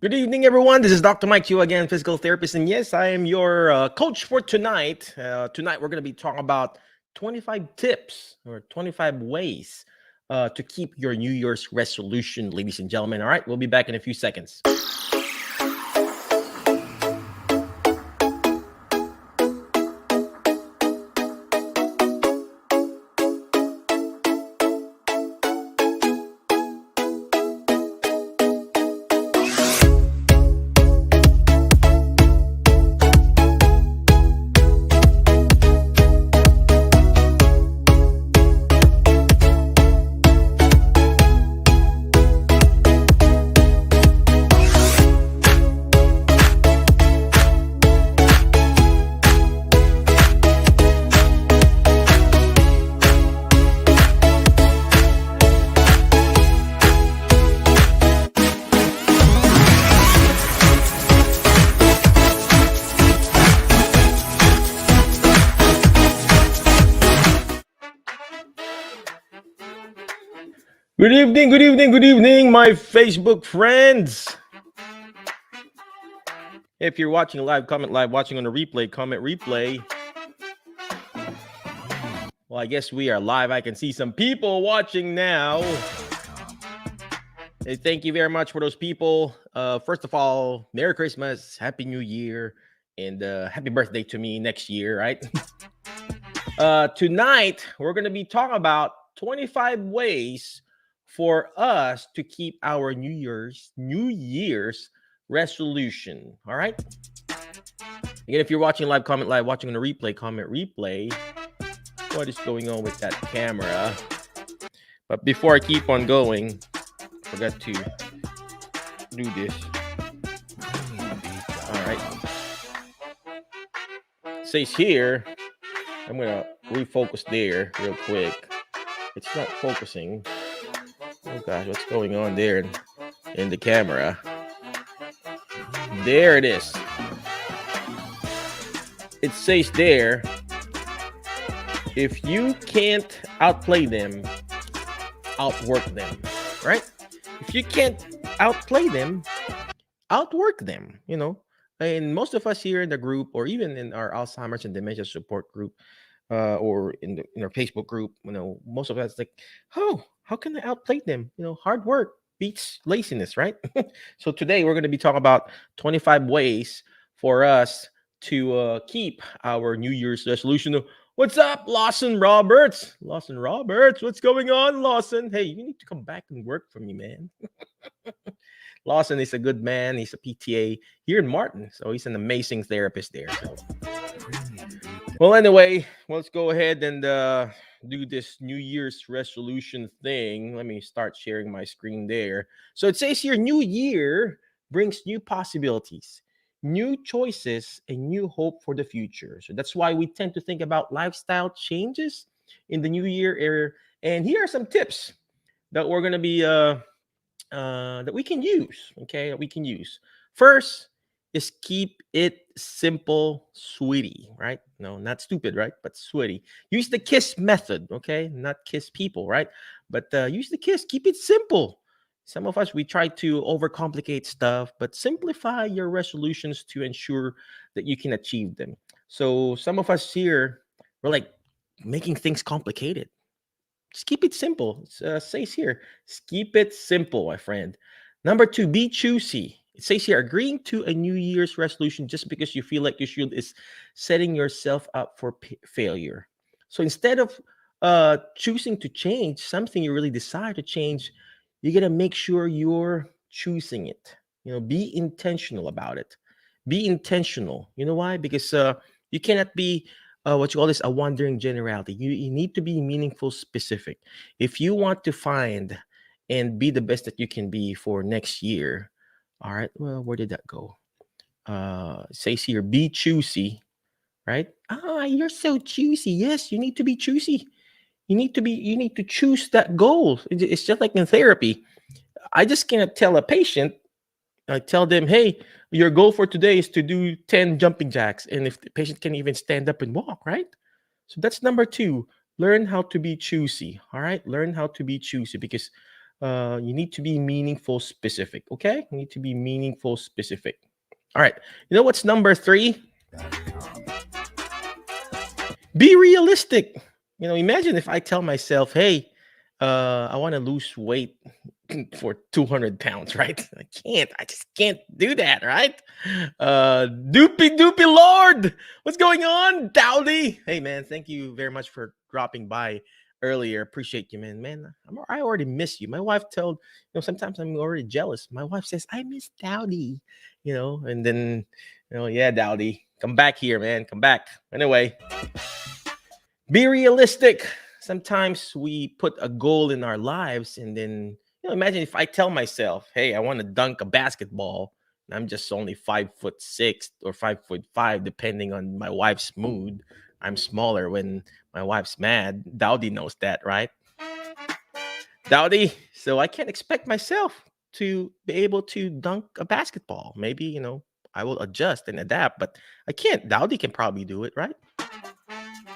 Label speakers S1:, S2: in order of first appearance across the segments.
S1: Good evening, everyone. This is Dr. Mike Q again, physical therapist. And yes, I am your coach for tonight. Tonight, we're going to be talking about 25 tips or 25 ways to keep your New Year's resolution, ladies and gentlemen. All right, we'll be back in a few seconds. Good evening, my Facebook friends. If you're watching live, comment live. Watching on the replay, comment replay. Well, I guess we are live. I can see some people watching now. Hey, thank you very much for those people. First of all, Merry Christmas, Happy New Year, and happy birthday to me next year, right? Tonight, we're going to be talking about 25 ways for us to keep our New Year's resolution. All right. Again, if you're watching live, comment live. Watching on the replay, comment replay. What is going on with that camera? But before I keep on going, I forgot to do this. All right. It says here, I'm going to refocus there real quick. It's not focusing. Oh gosh, what's going on there in the camera? There it is. It says there, if you can't outplay them, outwork them, right? If you can't outplay them, outwork them, And most of us here in the group, or even in our Alzheimer's and dementia support group, or in our Facebook group, most of us like, oh, how can I outplay them? Hard work beats laziness, right? So today we're going to be talking about 25 ways for us to keep our New Year's resolution. What's up, Lawson Roberts? Lawson Roberts, what's going on, Lawson? Hey, you need to come back and work for me, man. Lawson is a good man. He's a PTA here in Martin, so he's an amazing therapist there. So. Well, anyway, let's go ahead and do this New Year's resolution thing. Let me start sharing my screen there. So it says here, New Year brings new possibilities, new choices, and new hope for the future. So that's why we tend to think about lifestyle changes in the New Year era. And here are some tips that we're going to be that we can use. Okay, that we can use. First is keep it simple, sweetie, right? No, not stupid, right? But sweetie. Use the KISS method, okay? Not kiss people, right? But use the KISS. Keep it simple. Some of us, we try to overcomplicate stuff, but simplify your resolutions to ensure that you can achieve them. So some of us here, we're like making things complicated. Just keep it simple. It says here, keep it simple, my friend. Number two, be choosy. It says here, agreeing to a New Year's resolution just because you feel like you should is setting yourself up for failure. So instead of choosing to change something you really desire to change, you got to make sure you're choosing it. Be intentional about it. Be intentional. You know why? Because you cannot be what you call this a wandering generality. You need to be meaningful, specific. If you want to find and be the best that you can be for next year, all right. Well, where did that go? It says here, be choosy, right? Ah, you're so choosy. Yes, you need to be choosy. You need to choose that goal. It's just like in therapy. I just cannot tell a patient, I tell them, hey, your goal for today is to do 10 jumping jacks. And if the patient can even stand up and walk, right? So that's number two. Learn how to be choosy. All right. Learn how to be choosy because You need to be meaningful specific. Okay, you need to be meaningful specific. All right, you know what's number three? Be realistic. Imagine if I tell myself, hey, I want to lose weight for 200 pounds, right? I just can't do that, right? Doopy Lord, what's going on, Dowdy? Hey, man, thank you very much for dropping by earlier. Appreciate you, man. I already miss you. My wife told, sometimes I'm already jealous. My wife says, I miss Dowdy, and then, yeah, Dowdy, come back here, man, come back. Anyway, be realistic. Sometimes we put a goal in our lives, and then imagine if I tell myself, hey, I want to dunk a basketball, and I'm just only 5'6" or 5'5", depending on my wife's mood. I'm smaller when my wife's mad. Dowdy knows that, right? Dowdy, so I can't expect myself to be able to dunk a basketball. Maybe, I will adjust and adapt, but I can't. Dowdy can probably do it, right?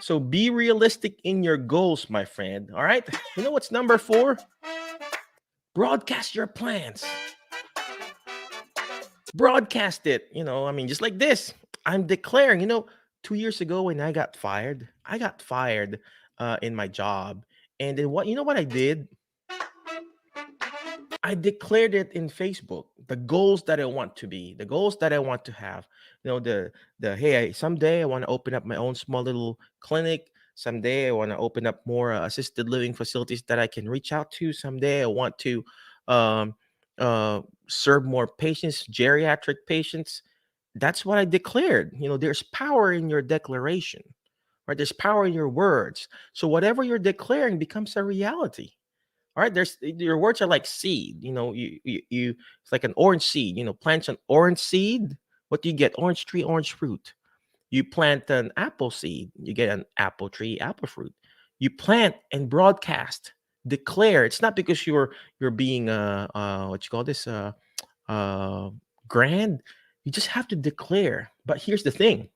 S1: So be realistic in your goals, my friend. All right. You know what's number 4? Broadcast your plans. Broadcast it. Just like this. I'm declaring, 2 years ago when I got fired in my job. And then what I did? I declared it in Facebook, the goals that I want to be, the goals that I want to have. Hey, someday I want to open up my own small little clinic. Someday I want to open up more assisted living facilities that I can reach out to. Someday I want to um, serve more patients, geriatric patients. That's what I declared. There's power in your declaration, right? There's power in your words. So whatever you're declaring becomes a reality. All right, there's your words are like seed. It's like an orange seed. Plant an orange seed. What do you get? Orange tree, orange fruit. You plant an apple seed, you get an apple tree, apple fruit. You plant and broadcast, declare. It's not because you're being what you call this uh grand. You just have to declare. But here's the thing: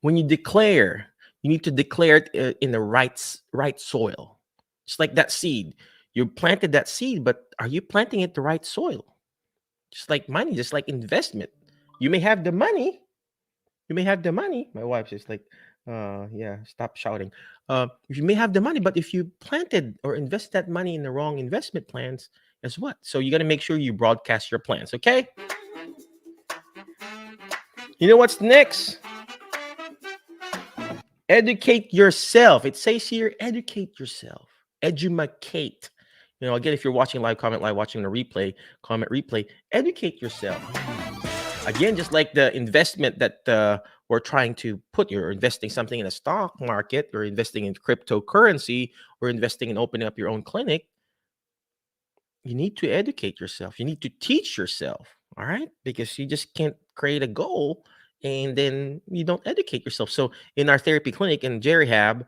S1: when you declare, you need to declare it in the right soil. Just like that seed, you planted that seed, but are you planting it the right soil? Just like money, just like investment. You may have the money. You may have the money. My wife's just like, yeah, stop shouting. You may have the money, but if you planted or invested that money in the wrong investment plans, guess what? So you got to make sure you broadcast your plans, okay? You know what's next? Educate yourself. It says here, educate yourself. Edumacate. Again, if you're watching live, comment live, watching the replay, comment replay, educate yourself. Again, just like the investment that we're trying to put, you're investing something in a stock market, or investing in cryptocurrency, or investing in opening up your own clinic. You need to educate yourself. You need to teach yourself. All right. Because you just can't create a goal and then you don't educate yourself. So in our therapy clinic in Jerihab,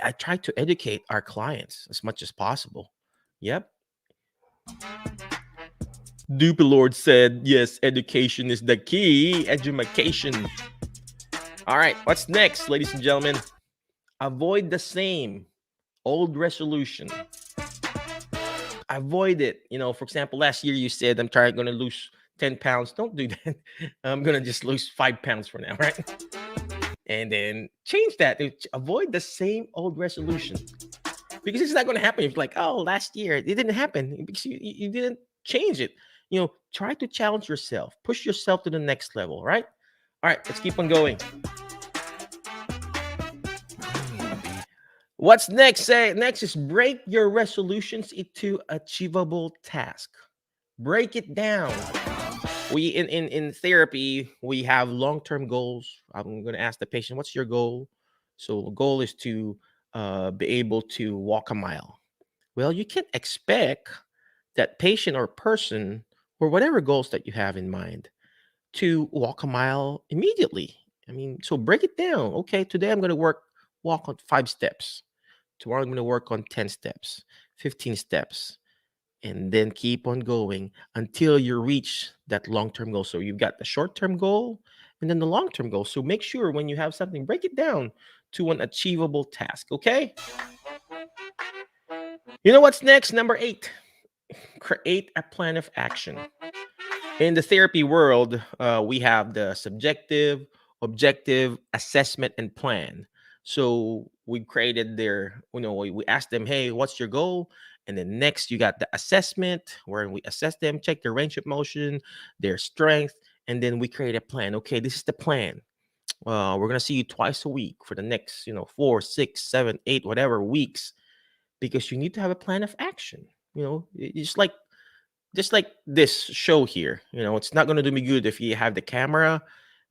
S1: I try to educate our clients as much as possible. Yep. Duper Lord said, yes, education is the key. Education. All right. What's next, ladies and gentlemen? Avoid the same old resolution. Avoid it. For example, last year you said, I'm going to lose 10 pounds. Don't do that. I'm going to just lose 5 pounds for now, right? And then change that. Avoid the same old resolution, because it's not going to happen. If like, oh, last year it didn't happen because you didn't change it. Try to challenge yourself, push yourself to the next level, right? All right, let's keep on going. What's next? Next is break your resolutions into achievable tasks. Break it down. We in therapy, we have long-term goals. I'm going to ask the patient, what's your goal? So the goal is to be able to walk a mile. Well, you can't expect that patient or person, or whatever goals that you have in mind, to walk a mile immediately. So break it down. Okay, today I'm going to walk on 5 steps. Tomorrow I'm going to work on 10 steps, 15 steps, and then keep on going until you reach that long-term goal. So you've got the short-term goal and then the long-term goal. So make sure when you have something, break it down to an achievable task, okay? You know what's next? Number 8, create a plan of action. In the therapy world, we have the subjective, objective, assessment, and plan. So we created their, we asked them, hey, what's your goal? And then next, you got the assessment, where we assess them, check their range of motion, their strength, and then we create a plan. Okay, this is the plan. We're gonna see you twice a week for the next, 4, 6, 7, 8, whatever weeks, because you need to have a plan of action. Just like this show here. It's not going to do me good if you have the camera,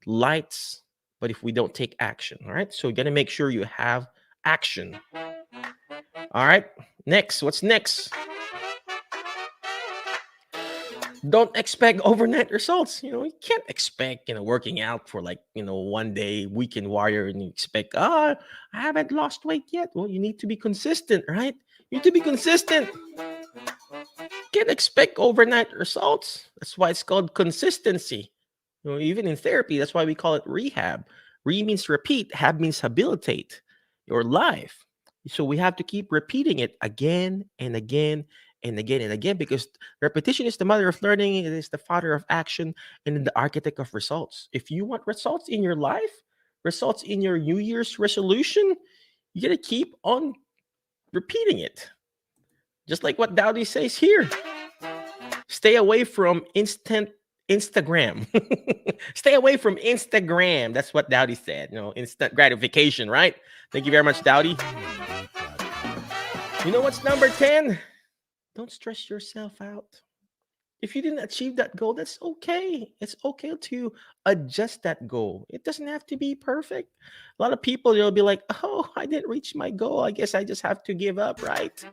S1: lights, but if we don't take action. All right, so you got to make sure you have action. All right, next, what's next? Don't expect overnight results. You can't expect working out for like one day, weekend warrior, and you expect, I haven't lost weight yet. Well, you need to be consistent, right? You need to be consistent. Can't expect overnight results. That's why it's called consistency. Even in therapy, that's why we call it rehab. Re means repeat, hab means habilitate your life. So we have to keep repeating it again and again and again and again, because repetition is the mother of learning, it is the father of action, and then the architect of results. If you want results in your life, results in your New Year's resolution, you got to keep on repeating it. Just like what Dowdy says here. Stay away from Instagram. Stay away from Instagram. That's what Dowdy said. Instant gratification, right? Thank you very much, Dowdy. You know what's number 10? Don't stress yourself out. If you didn't achieve that goal, that's okay. It's okay to adjust that goal. It doesn't have to be perfect. A lot of people, they'll be like, oh, I didn't reach my goal. I guess I just have to give up, right?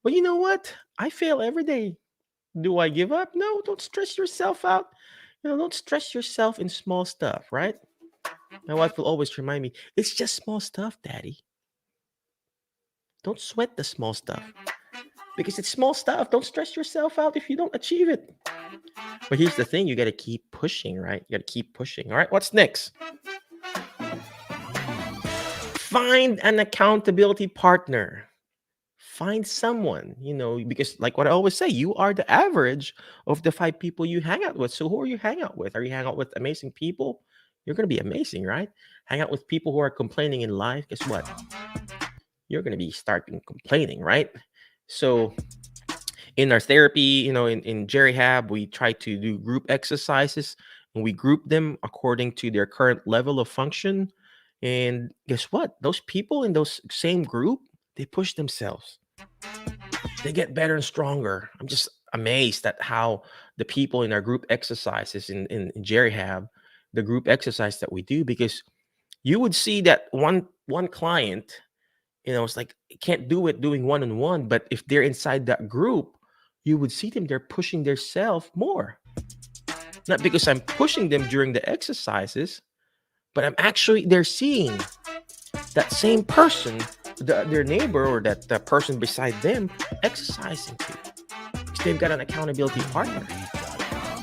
S1: But you know what? I fail every day. Do I give up? No, don't stress yourself out. Don't stress yourself in small stuff, right? My wife will always remind me, it's just small stuff, Daddy. Don't sweat the small stuff. Because it's small stuff. Don't stress yourself out if you don't achieve it. But here's the thing, you got to keep pushing, right? You got to keep pushing. All right, what's next? Find an accountability partner. Find someone, because like what I always say, you are the average of the 5 people you hang out with. So who are you hang out with? Are you hang out with amazing people? You're going to be amazing, right? Hang out with people who are complaining in life. Guess what? You're going to be starting complaining, right? So in our therapy, in Jerihab, we try to do group exercises, and we group them according to their current level of function. And guess what? Those people in those same group, they push themselves. They get better and stronger. I'm just amazed at how the people in our group exercises in Jerihab, the group exercise that we do, because you would see that one client, it's like can't do it doing one-on-one, but if they're inside that group, you would see them, they're pushing themselves more. Not because I'm pushing them during the exercises, but they're seeing that same person, their neighbor, or that the person beside them exercising too. Because they've got an accountability partner.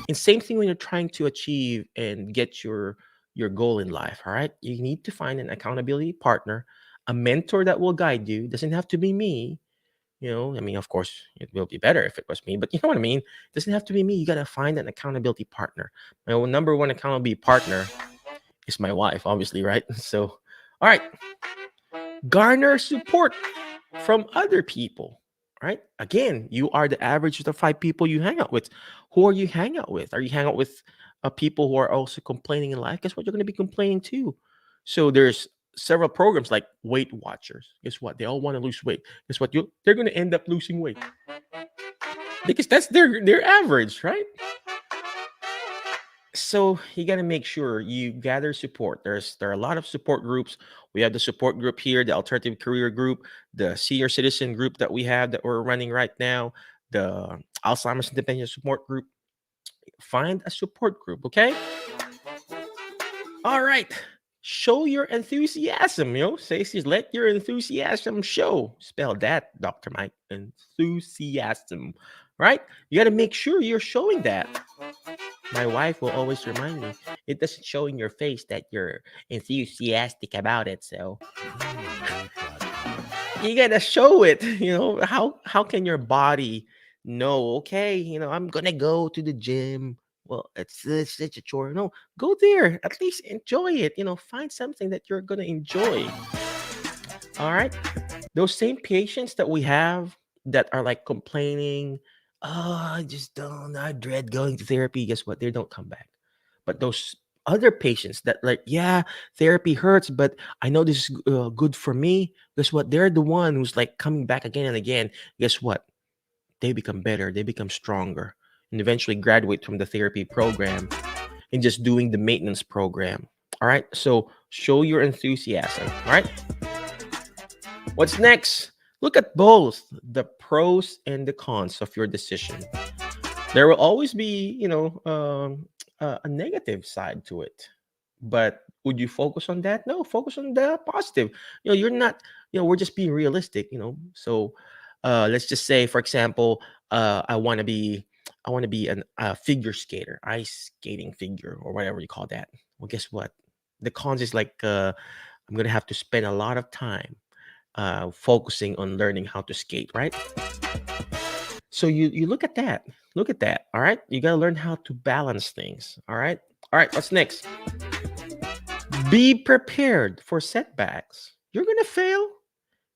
S1: And same thing when you're trying to achieve and get your goal in life. All right, you need to find an accountability partner, a mentor that will guide you. Doesn't have to be me. Of course, it will be better if it was me, but you know what I mean? It doesn't have to be me. You got to find an accountability partner. My number one accountability partner is my wife, obviously, right? So, all right, garner support from other people, right? Again, you are the average of the 5 people you hang out with. Who are you hang out with? Are you hang out with people who are also complaining in life? Guess what? You're going to be complaining too. So there's several programs like Weight Watchers. Guess what? They all want to lose weight. Guess what? They're going to end up losing weight because that's their average, right? So you got to make sure you gather support. There are a lot of support groups. We have the support group here, the alternative career group, the senior citizen group that we have that we're running right now, the Alzheimer's independent support group. Find a support group, okay? All right. Show your enthusiasm, Says let your enthusiasm show. Spell that, Dr. Mike. Enthusiasm, right? You got to make sure you're showing that. My wife will always remind me, it doesn't show in your face that you're enthusiastic about it. So You gotta show it. How can your body know? Okay, I'm gonna go to the gym. Well, it's a chore. No, go there. At least enjoy it. Find something that you're gonna enjoy. All right. Those same patients that we have that are like complaining, oh, I just don't, I dread going to therapy. Guess what? They don't come back. But those other patients that like, yeah, therapy hurts, but I know this is good for me. Guess what? They're the one who's like coming back again and again. Guess what? They become better. They become stronger and eventually graduate from the therapy program and just doing the maintenance program. All right. So show your enthusiasm. All right. What's next? Look at both the pros and the cons of your decision. There will always be, a negative side to it. But would you focus on that? No, focus on the positive. You're not, we're just being realistic. So let's just say, for example, I want to be a figure skater, ice skating figure, or whatever you call that. Well, guess what? The cons is like I'm gonna have to spend a lot of time focusing on learning how to skate, right? So you look at that. Look at that. All right. You got to learn how to balance things. All right. All right. What's next? Be prepared for setbacks. You're going to fail.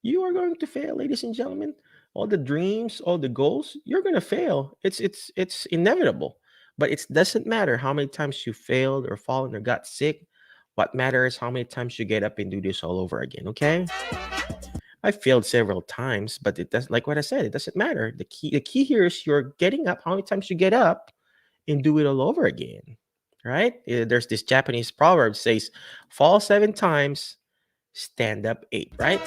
S1: You are going to fail, ladies and gentlemen. All the dreams, all the goals, you're going to fail. It's inevitable. But it doesn't matter how many times you failed or fallen or got sick. What matters is how many times you get up and do this all over again. Okay. I failed several times, but it does, like what I said, it doesn't matter. The key here is you're getting up. How many times you get up and do it all over again, right? There's this Japanese proverb says, "Fall 7 times, stand up 8." Right?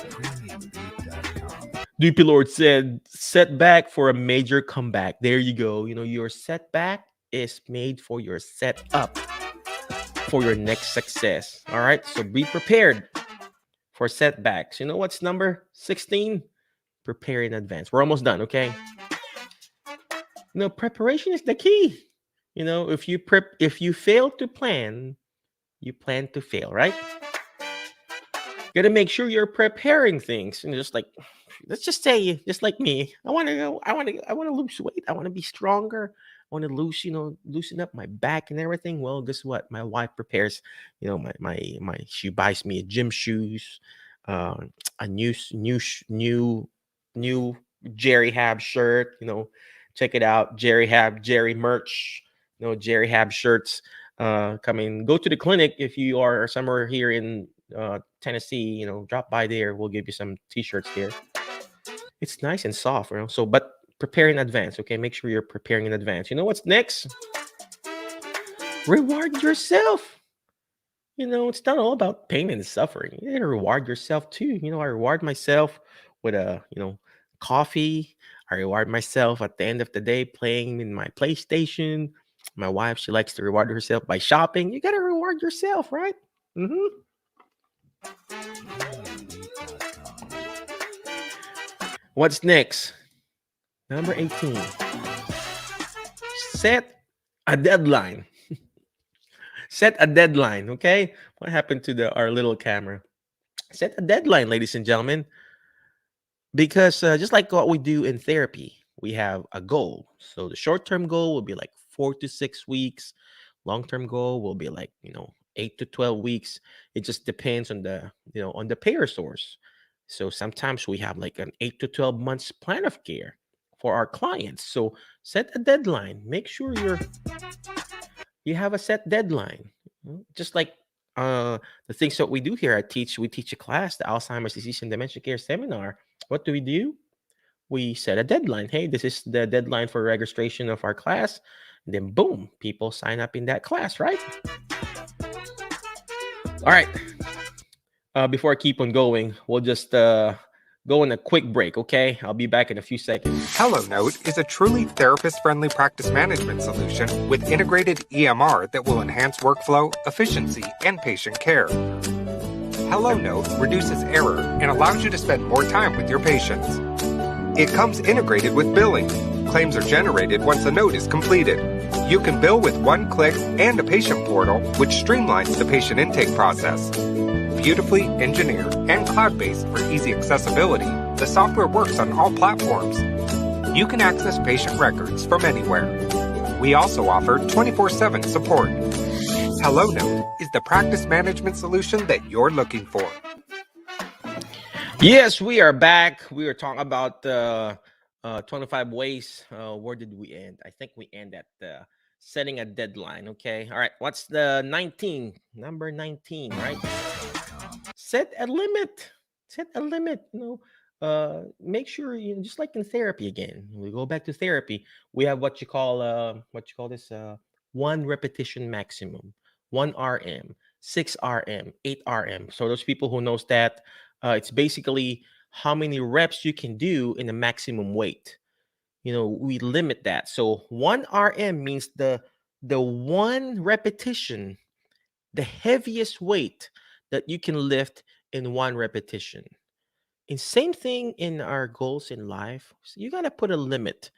S1: DP Lord said, "Setback for a major comeback." There you go. Your setback is made for your setup for your next success. All right. So be prepared for setbacks. You know what's number 16? Prepare in advance. We're almost done, okay? Preparation is the key. If you fail to plan, you plan to fail, right? You gotta make sure you're preparing things. And just like, let's just say, just like me, I want to lose weight. I want to be stronger. I want to loosen up my back and everything. Well, guess what? My wife prepares, she buys me gym shoes, a new Jerry Hab shirt. Check it out, Jerry Hab, Jerry merch. Jerry Hab shirts. Go to the clinic if you are somewhere here in Tennessee. Drop by there. We'll give you some t-shirts here. It's nice and soft, So, but prepare in advance, okay? Make sure you're preparing in advance. You know what's next? Reward yourself. It's not all about pain and suffering. You gotta reward yourself too. I reward myself with a, coffee. I reward myself at the end of the day playing in my PlayStation. My wife, she likes to reward herself by shopping. You gotta reward yourself, right? What's next? Number 18. Set a deadline. Set a deadline, okay? What happened to our little camera? Set a deadline, ladies and gentlemen. Because just like what we do in therapy, we have a goal. So the short-term goal will be like 4 to 6 weeks. Long-term goal will be like, 8 to 12 weeks. It just depends on the payer source. So sometimes we have like an 8 to 12 months plan of care for our clients. So set a deadline. Make sure you have a set deadline. Just like the things that we do here, we teach a class, the Alzheimer's Disease and Dementia Care Seminar. What do? We set a deadline. Hey, this is the deadline for registration of our class. And then boom, people sign up in that class, right? All right. Before I keep on going, we'll just go on a quick break, okay? I'll be back in a few seconds.
S2: HelloNote is a truly therapist-friendly practice management solution with integrated EMR that will enhance workflow, efficiency, and patient care. HelloNote reduces error and allows you to spend more time with your patients. It comes integrated with billing. Claims are generated once a note is completed. You can bill with one click and a patient portal, which streamlines the patient intake process. Beautifully engineered and cloud-based for easy accessibility, The software works on all platforms. You can access patient records from anywhere. We also offer 24/7 support. HelloNote is the practice management solution that you're looking for.
S1: Yes, we are back. We were talking about 25 ways. Where did we end? I think we end at setting a deadline. Okay. All right. What's the 19? Number 19, right? Set a limit. Set a limit. Make sure you just like in therapy again. We go back to therapy. We have what you call this one repetition maximum, 1 RM, 6 RM, 8 RM. So those people who knows that it's basically how many reps you can do in the maximum weight. We limit that. So 1 RM means the one repetition, the heaviest weight that you can lift in one repetition. And same thing in our goals in life. So you gotta put a limit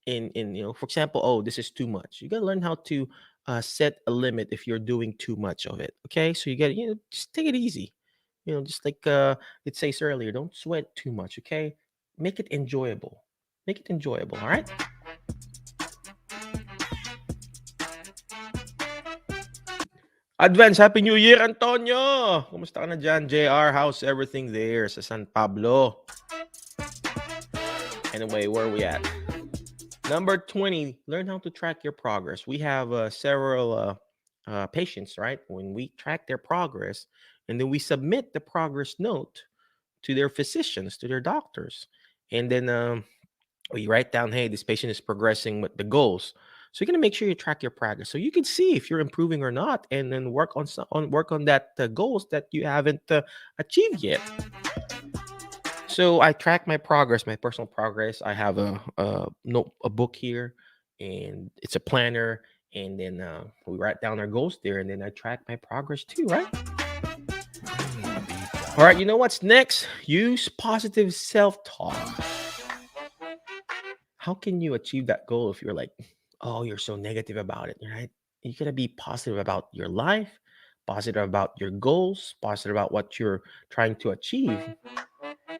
S1: in for example, oh, this is too much. You gotta learn how to set a limit if you're doing too much of it. Okay, so you gotta just take it easy. Just like it says earlier, don't sweat too much. Okay, make it enjoyable. Make it enjoyable. All right. Advance Happy New Year, Antonio! Kumusta ka na dyan, JR? How's everything there sa San Pablo? Anyway, where are we at? Number 20, learn how to track your progress. We have several patients, right? When we track their progress, and then we submit the progress note to their physicians, to their doctors. And then we write down, hey, this patient is progressing with the goals. So you're gonna make sure you track your progress, so you can see if you're improving or not, and then work on that goals that you haven't achieved yet. So I track my progress, my personal progress. I have a book here, and it's a planner, and then we write down our goals there, and then I track my progress too, right? All right, you know what's next? Use positive self-talk. How can you achieve that goal if you're like, oh, you're so negative about it, right? You gotta be positive about your life, positive about your goals, positive about what you're trying to achieve.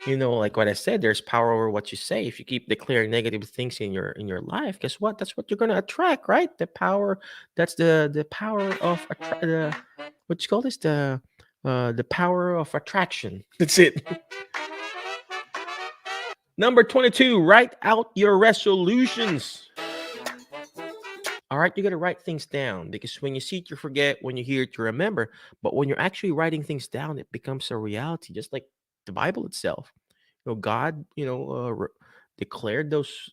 S1: Like what I said, there's power over what you say. If you keep declaring negative things in your life, guess what? That's what you're gonna attract, right? The power. That's the power of what you call this? The power of attraction. That's it. Number 22, write out your resolutions. All right, you got to write things down, because when you see it, you forget. When you hear it, you remember. But when you're actually writing things down, it becomes a reality, just like the Bible itself. God, declared those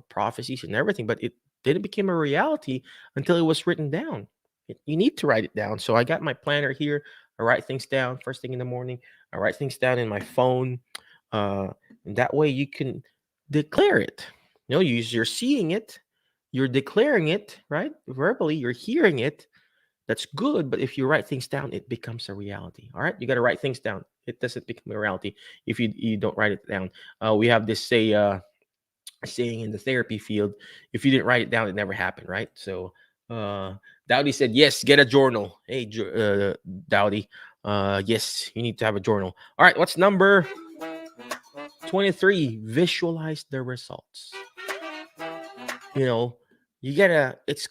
S1: prophecies and everything, but it didn't become a reality until it was written down. You need to write it down. So I got my planner here. I write things down first thing in the morning. I write things down in my phone. And that way you can declare it. You're seeing it, you're declaring it, right? Verbally, you're hearing it. That's good. But if you write things down, it becomes a reality. All right. You got to write things down. It doesn't become a reality if you don't write it down. We have this saying in the therapy field: if you didn't write it down, it never happened, right? So Dowdy said, yes, get a journal. Hey, Dowdy, yes, you need to have a journal. All right. What's number 23? Visualize the results.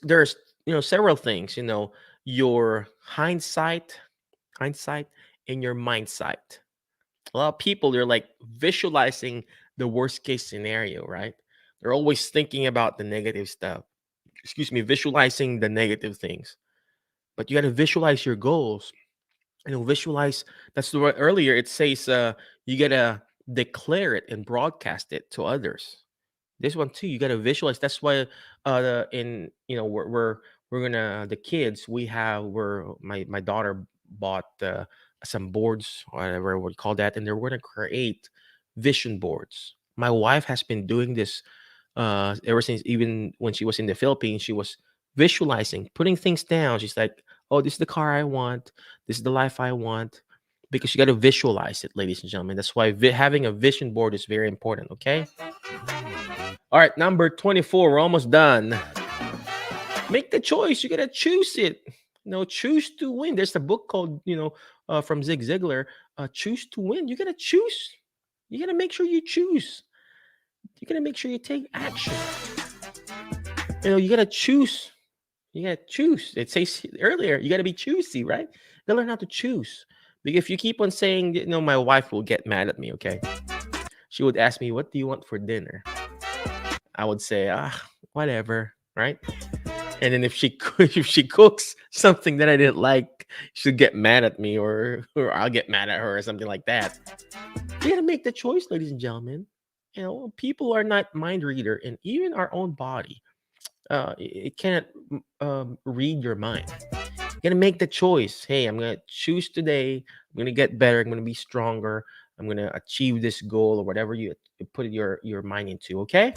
S1: There's several things. Your hindsight and your mindsight. A lot of people, they're like visualizing the worst case scenario, right? They're always thinking about the negative stuff. Visualizing the negative things. But you got to visualize your goals. Visualize. That's the word earlier. It says you got to declare it and broadcast it to others. This one too, you got to visualize. That's why we're gonna, the kids, my daughter bought some boards, whatever we call that, and they're going to create vision boards. My wife has been doing this ever since, even when she was in the Philippines. She was visualizing, putting things down. She's like, oh, this is the car I want, this is the life I want, because you got to visualize it, ladies and gentlemen. That's why having a vision board is very important. Okay. All right, number 24. We're almost done. Make the choice. You gotta choose it. Choose to win. There's a book called, from Zig Ziglar, Choose to Win. You gotta choose. You got to make sure you choose. You got to make sure you take action. You got to choose. You got to choose. It says earlier, you got to be choosy, right? You got to learn how to choose. Because if you keep on saying, my wife will get mad at me, okay? She would ask me, what do you want for dinner? I would say, whatever, right? And then if she cooks something that I didn't like, she'll get mad at me, or I'll get mad at her, or something like that. You gotta make the choice, ladies and gentlemen. People are not mind reader, and even our own body, it can't read your mind. You gotta make the choice. Hey, I'm gonna choose today. I'm gonna get better. I'm gonna be stronger. I'm gonna achieve this goal, or whatever you put your mind into. Okay.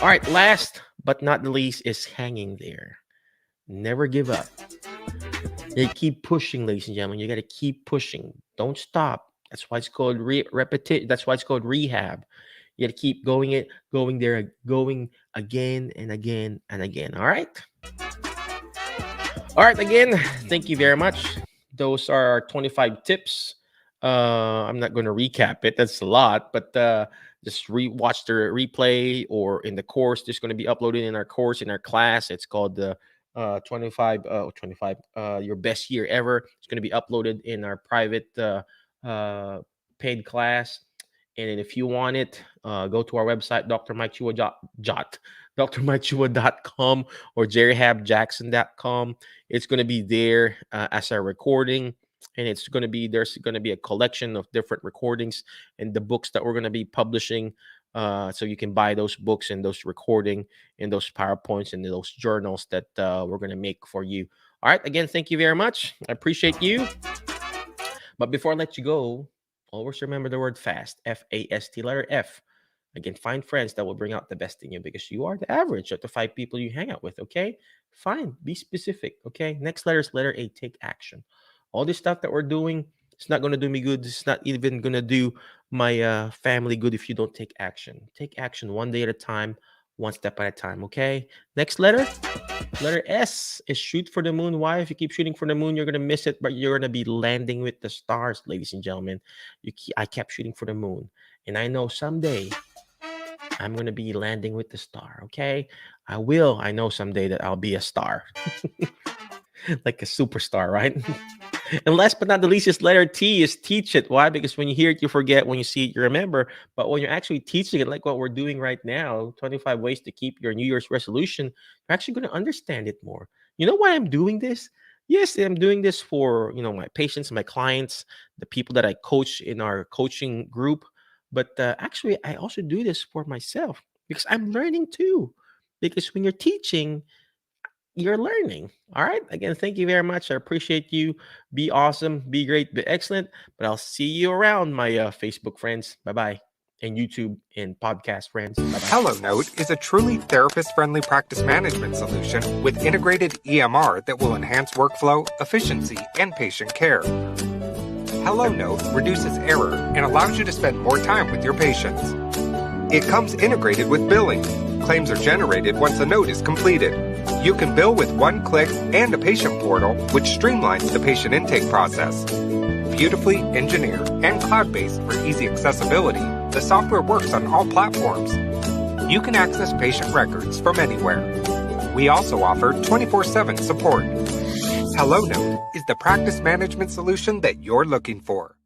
S1: All right. Last but not the least is hanging there. Never give up. You keep pushing, ladies and gentlemen. You got to keep pushing. Don't stop. That's why it's called repetition. That's why it's called rehab. You got to keep going going again and again and again. All right. All right. Again, thank you very much. Those are our 25 tips. I'm not going to recap it. That's a lot, but just watch the replay, or in the course. Just going to be uploaded in our course, in our class. It's called the 25 your best year ever. It's going to be uploaded in our private paid class. And then if you want it, go to our website, drmikechua.com or jerryhabjackson.com. It's going to be there as a recording. And there's going to be a collection of different recordings and the books that we're going to be publishing. So you can buy those books and those recording and those PowerPoints and those journals that we're going to make for you. All right. Again, thank you very much. I appreciate you. But before I let you go, always remember the word FAST, F-A-S-T, letter F. Again, find friends that will bring out the best in you, because you are the average of the 5 people you hang out with. Okay. Fine. Be specific. Okay. Next letter is letter A. Take action. All this stuff that we're doing, it's not going to do me good. It's not even going to do my family good if you don't take action. Take action one day at a time, one step at a time, okay? Next letter, letter S is shoot for the moon. Why? If you keep shooting for the moon, you're going to miss it, but you're going to be landing with the stars, ladies and gentlemen. I kept shooting for the moon, and I know someday I'm going to be landing with the star, okay? I know someday that I'll be a star. Like a superstar, right? And last but not the least is letter T is teach it. Why? Because when you hear it, you forget. When you see it, you remember. But when you're actually teaching it, like what we're doing right now, 25 ways to keep your New Year's resolution, you're actually going to understand it more. You know why I'm doing this? Yes, I'm doing this for, my patients, my clients, the people that I coach in our coaching group. But actually, I also do this for myself, because I'm learning too. Because when you're teaching, you're learning. All right. Again, thank you very much. I appreciate you. Be awesome. Be great. Be excellent. But I'll see you around, my Facebook friends. Bye-bye. And YouTube and podcast friends. Bye-bye.
S2: HelloNote is a truly therapist-friendly practice management solution with integrated EMR that will enhance workflow, efficiency, and patient care. HelloNote reduces error and allows you to spend more time with your patients. It comes integrated with billing. Claims are generated once a note is completed. You can bill with one click and a patient portal, which streamlines the patient intake process. Beautifully engineered and cloud-based for easy accessibility, the software works on all platforms. You can access patient records from anywhere. We also offer 24/7 support. HelloNote is the practice management solution that you're looking for.